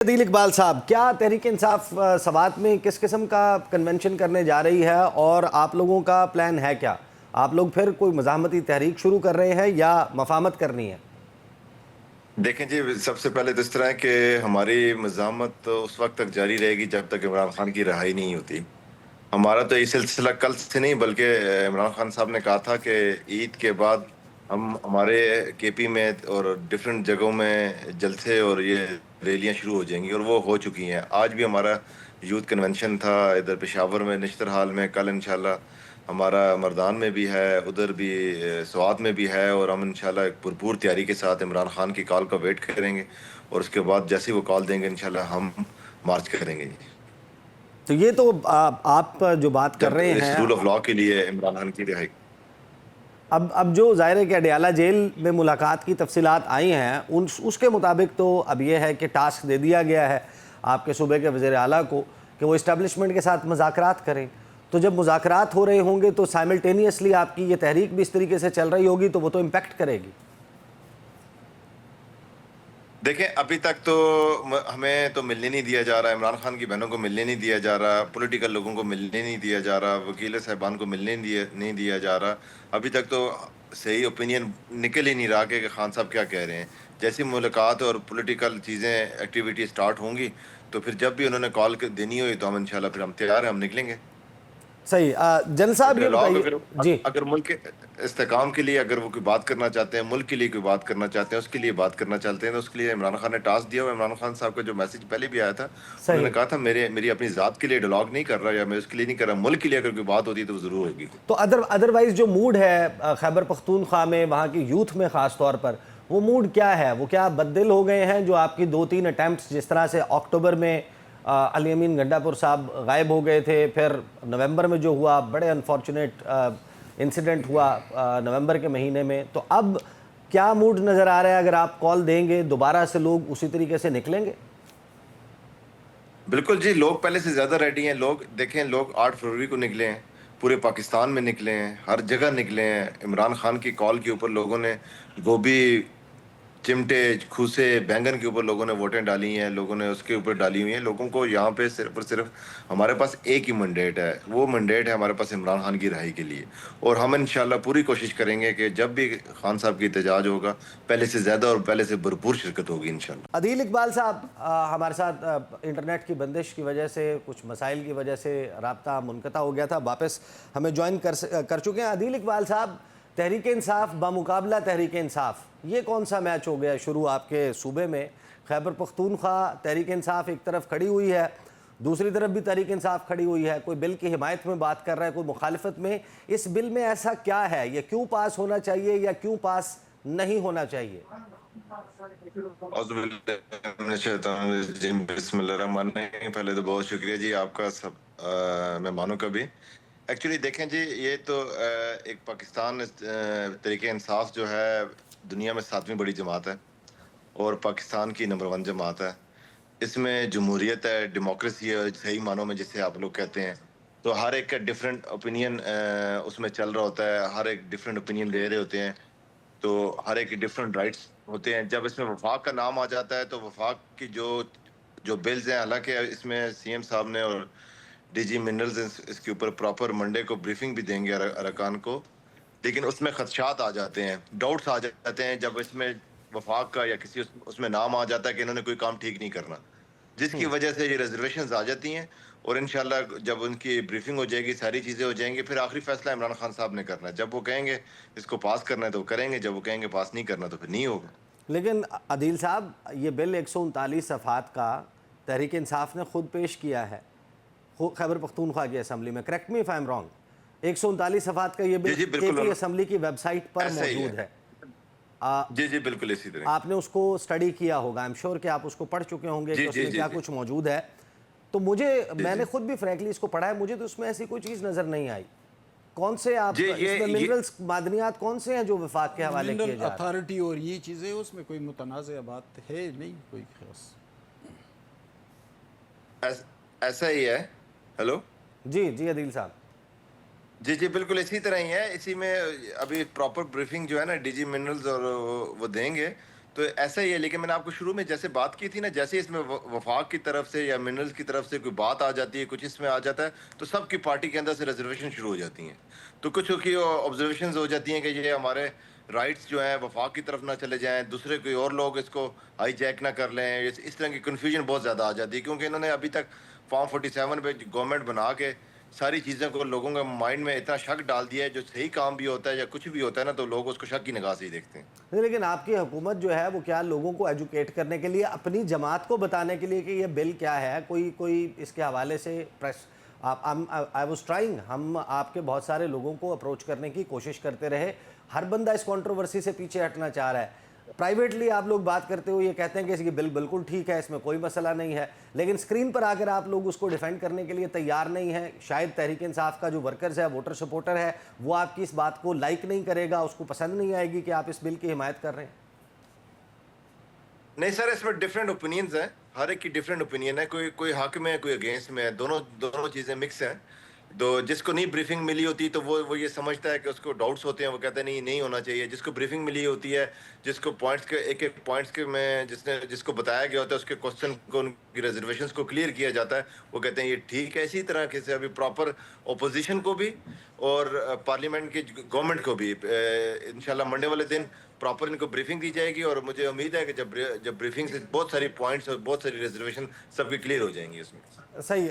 عدیل اقبال صاحب، کیا تحریک انصاف سوات میں کس قسم کا کنونشن کرنے جا رہی ہے اور آپ لوگوں کا پلان ہے کیا؟ آپ لوگ پھر کوئی مزاحمتی تحریک شروع کر رہے ہیں یا مفاہمت کرنی ہے؟ دیکھیں جی، سب سے پہلے تو اس طرح ہے کہ ہماری مزاحمت اس وقت تک جاری رہے گی جب تک عمران خان کی رہائی نہیں ہوتی. ہمارا تو یہ سلسلہ کل سے نہیں بلکہ عمران خان صاحب نے کہا تھا کہ عید کے بعد ہم ہمارے کے پی میں اور ڈفرینٹ جگہوں میں جلسے اور یہ ریلیاں شروع ہو جائیں گی، اور وہ ہو چکی ہیں. آج بھی ہمارا یوتھ کنونشن تھا ادھر پشاور میں نشتر حال میں. کل انشاءاللہ ہمارا مردان میں بھی ہے، ادھر بھی سوات میں بھی ہے، اور ہم انشاءاللہ ایک بھرپور تیاری کے ساتھ عمران خان کی کال کا ویٹ کریں گے، اور اس کے بعد جیسے وہ کال دیں گے انشاءاللہ ہم مارچ کریں گے. تو یہ تو آپ جو بات کر جب رہے اس ہیں، رول آف لاء کے لیے عمران خان کی رہائی. اب جو ظاہر ہے کہ اڈیالہ جیل میں ملاقات کی تفصیلات آئی ہیں، اس کے مطابق تو اب یہ ہے کہ ٹاسک دے دیا گیا ہے آپ کے صوبے کے وزیر اعلیٰ کو کہ وہ اسٹیبلشمنٹ کے ساتھ مذاکرات کریں. تو جب مذاکرات ہو رہے ہوں گے تو سائملٹینیسلی آپ کی یہ تحریک بھی اس طریقے سے چل رہی ہوگی تو وہ تو امپیکٹ کرے گی. دیکھیں، ابھی تک تو ہمیں تو ملنے نہیں دیا جا رہا، عمران خان کی بہنوں کو ملنے نہیں دیا جا رہا، پولیٹیکل لوگوں کو ملنے نہیں دیا جا رہا، وکیل صاحبان کو ملنے نہیں دیا جا رہا. ابھی تک تو صحیح اوپینین نکل ہی نہیں رہا کہ خان صاحب کیا کہہ رہے ہیں. جیسی ملاقات اور پولیٹیکل چیزیں ایکٹیویٹی سٹارٹ ہوں گی تو پھر جب بھی انہوں نے کال دینی ہوئی تو ہم انشاءاللہ پھر ہم تیار ہیں، ہم نکلیں گے. صحیح. جن صاحب یہ ڈائلاگ بتائیے. جی، اگر ملک کے استحکام کے لیے اگر وہ کوئی بات کرنا چاہتے ہیں، ملک کے لیے کوئی بات کرنا چاہتے ہیں، اس کے لیے بات کرنا چاہتے ہیں، تو اس کے لیے عمران خان نے ٹاسک دیا ہوا. عمران خان صاحب کا جو میسج پہلے بھی آیا تھا، انہوں نے صحیح. کہا تھا میری اپنی ذات کے لیے ڈائلاگ نہیں کر رہا یا میں اس کے لیے نہیں کر رہا، ملک کے لیے اگر کوئی بات ہوتی ہے تو وہ ضرور ہوگی. تو ادروائز جو موڈ ہے خیبر پختونخوا میں، وہاں کی یوتھ میں خاص طور پر، وہ موڈ کیا ہے؟ وہ کیا بددل ہو گئے ہیں جو آپ کی 2-3 اٹیمپٹس جس طرح سے اکتوبر میں علی امین گنڈا پور صاحب غائب ہو گئے تھے، پھر نومبر میں جو ہوا بڑے انفارچونیٹ انسیڈنٹ ہوا نومبر کے مہینے میں، تو اب کیا موڈ نظر آ رہا ہے؟ اگر آپ کال دیں گے دوبارہ سے لوگ اسی طریقے سے نکلیں گے؟ بالکل جی، لوگ پہلے سے زیادہ ریڈی ہیں. لوگ دیکھیں، لوگ 8 فروری کو نکلے ہیں، پورے پاکستان میں نکلے ہیں، ہر جگہ نکلے ہیں. عمران خان کی کال کے اوپر لوگوں نے گوبھی، چمٹے، کھوسے، بینگن کے اوپر لوگوں نے ووٹیں ڈالی ہیں، لوگوں نے اس کے اوپر ڈالی ہوئی ہیں. لوگوں کو یہاں پہ صرف اور صرف ہمارے پاس ایک ہی منڈیٹ ہے، وہ منڈیٹ ہے ہمارے پاس عمران خان کی رہائی کے لیے. اور ہم انشاءاللہ پوری کوشش کریں گے کہ جب بھی خان صاحب کی احتجاج ہوگا پہلے سے زیادہ اور پہلے سے بھرپور شرکت ہوگی انشاءاللہ. عدیل اقبال صاحب، ہمارے ساتھ انٹرنیٹ کی بندش کی وجہ سے، کچھ مسائل کی وجہ سے رابطہ منقطع ہو گیا تھا، واپس ہمیں جوائن کر چکے ہیں. عدیل اقبال صاحب، تحریک انصاف بمقابلہ تحریک انصاف، یہ کون سا میچ ہو گیا شروع آپ کے صوبے میں؟ خیبر پختونخوا تحریک انصاف ایک طرف کھڑی ہوئی ہے، دوسری طرف بھی تحریک انصاف کھڑی ہوئی ہے، کوئی بل کی حمایت میں بات کر رہا ہے، کوئی مخالفت میں. اس بل میں ایسا کیا ہے؟ یہ کیوں پاس ہونا چاہیے یا کیوں پاس نہیں ہونا چاہیے؟ اعوذ باللہ من الشیطان الرجیم، بسم اللہ الرحمن الرحیم. پہلے تو بہت شکریہ جی آپ کا سب مہمانوں کا بھی. ایکچولی دیکھیں جی، یہ تو ایک پاکستان تحریک انصاف جو ہے دنیا میں 7ویں بڑی جماعت ہے اور پاکستان کی نمبر 1 جماعت ہے. اس میں جمہوریت ہے، ڈیموکریسی ہے صحیح معنوں میں جسے آپ لوگ کہتے ہیں. تو ہر ایک کا ڈیفرنٹ اوپینین اس میں چل رہا ہوتا ہے، ہر ایک ڈیفرنٹ اوپینین دے رہے ہوتے ہیں، تو ہر ایک ڈیفرنٹ رائٹس ہوتے ہیں. جب اس میں وفاق کا نام آ جاتا ہے تو وفاق کی جو بلز ہیں، حالانکہ اس میں سی ایم صاحب نے اور ڈی جی منرلز اس کے اوپر پراپر منڈے کو بریفنگ بھی دیں گے ارکان کو، لیکن اس میں خدشات آ جاتے ہیں، ڈاؤٹس آ جاتے ہیں جب اس میں وفاق کا یا کسی اس میں نام آ جاتا ہے کہ انہوں نے کوئی کام ٹھیک نہیں کرنا، جس کی وجہ سے یہ ریزرویشنز آ جاتی ہیں. اور انشاءاللہ جب ان کی بریفنگ ہو جائے گی، ساری چیزیں ہو جائیں گی، پھر آخری فیصلہ عمران خان صاحب نے کرنا ہے. جب وہ کہیں گے اس کو پاس کرنا ہے تو کریں گے، جب وہ کہیں گے پاس نہیں کرنا تو پھر نہیں ہوگا. لیکن عدیل صاحب، یہ بل 139 صفحات کا تحریک انصاف نے خود پیش کیا ہے خیبر پختونخوا کی اسمبلی میں. Correct me if I am wrong. 139 صفحات کا یہ بل جی کے بالکل پی اسمبلی کی ویب سائٹ پر ایسا ہی موجود ہے. جی بالکل اسی طرح. آپ نے اس کو سٹڈی کیا ہوگا، ایم شور کہ آپ اس کو پڑھ چکے ہوں گے کہ اس میں کیا جی کچھ موجود ہے. تو میں نے خود بھی فرینکلی اس کو پڑھا ہے، مجھے تو اس میں ایسی کوئی چیز نظر نہیں آئی. کون سے آپ اس میں منرلز، معدنیات کون سے ہیں جو وفاق کے حوالے کیے منرل جا رہے ہیں؟ اتھارٹی اور یہ چیزیں، اس میں کوئی متنازع بات ہے نہیں کوئی خاص. ایسا ہی ہے. ہیلو جی عدیل صاحب. جی بالکل اسی طرح ہی ہے. اسی میں ابھی پراپر بریفنگ جو ہے نا ڈی جی منرلز اور وہ دیں گے، تو ایسا ہی ہے. لیکن میں نے آپ کو شروع میں جیسے بات کی تھی نا, جیسے اس میں وفاق کی طرف سے یا منرلز کی طرف سے کوئی بات آ جاتی ہے, کچھ اس میں آ جاتا ہے, تو سب کی پارٹی کے اندر سے ریزرویشن شروع ہو جاتی ہیں. تو کچھ کی آبزرویشنز ہو جاتی ہیں کہ یہ ہمارے رائٹس جو ہیں وفاق کی طرف نہ چلے جائیں, دوسرے کوئی اور لوگ اس کو ہائی جیک نہ کر لیں. اس طرح کی کنفیوژن بہت زیادہ آ جاتی ہے, کیونکہ انہوں نے ابھی تک فارم 47 پہ گورنمنٹ بنا کے ساری چیزیں کو لوگوں کے مائنڈ میں اتنا شک ڈال دیا ہے, جو صحیح کام بھی ہوتا ہے یا کچھ بھی ہوتا ہے نا, تو لوگ اس کو شک کی نگاہ سے ہی دیکھتے ہیں. نہیں, لیکن آپ کی حکومت جو ہے وہ کیا لوگوں کو ایجوکیٹ کرنے کے لیے, اپنی جماعت کو بتانے کے لیے کہ یہ بل کیا ہے, کوئی اس کے حوالے سے پریس آئی واز ٹرائنگ, ہم آپ کے بہت سارے لوگوں کو اپروچ کرنے کی کوشش کرتے رہے, ہر بندہ اس کنٹروورسی سے پیچھے ہٹنا چاہ رہا ہے. پرائیویٹلی آپ لوگ بات کرتے ہو, یہ کہتے ہیں کہ اس کی بل بالکل ٹھیک ہے, اس میں کوئی مسئلہ نہیں ہے, لیکن اسکرین پر آ کر آپ لوگ اس کو ڈیفینڈ کرنے کے لیے تیار نہیں ہیں. شاید تحریک انصاف کا جو ورکرز ہے, ووٹر سپورٹر ہے, وہ آپ کی اس بات کو لائک نہیں کرے گا, اس کو پسند نہیں آئے گی کہ آپ اس بل کی حمایت کر رہے ہیں. نہیں سر, اس میں ڈفرینٹ اوپینینز ہیں, ہر ایک کی ڈفرینٹ اوپینین ہے, کوئی حق میں ہے, کوئی اگینسٹ میں ہے, دونوں چیزیں مکس ہیں. تو جس کو نہیں بریفنگ ملی ہوتی تو وہ یہ سمجھتا ہے کہ اس کو ڈاؤٹس ہوتے ہیں, وہ کہتے ہیں نہیں ہونا چاہیے. جس کو بریفنگ ملی ہوتی ہے, جس کو پوائنٹس کے ایک پوائنٹس کے میں جس کو بتایا گیا ہوتا ہے, اس کے کوسچن کو, ان کی ریزرویشنس کو کلیئر کیا جاتا ہے, وہ کہتے ہیں یہ ٹھیک ہے. اسی طرح سے ابھی پراپر اپوزیشن کو بھی اور پارلیمنٹ کی گورنمنٹ کو بھی انشاءاللہ منڈے والے دن پراپر ان کو بریفنگ دی جائے گی, اور مجھے امید ہے کہ جب بریفنگ سے بہت ساری پوائنٹس اور بہت ساری ریزرویشن سب کی کلیئر ہو جائیں گی اس میں. صحیح ہے.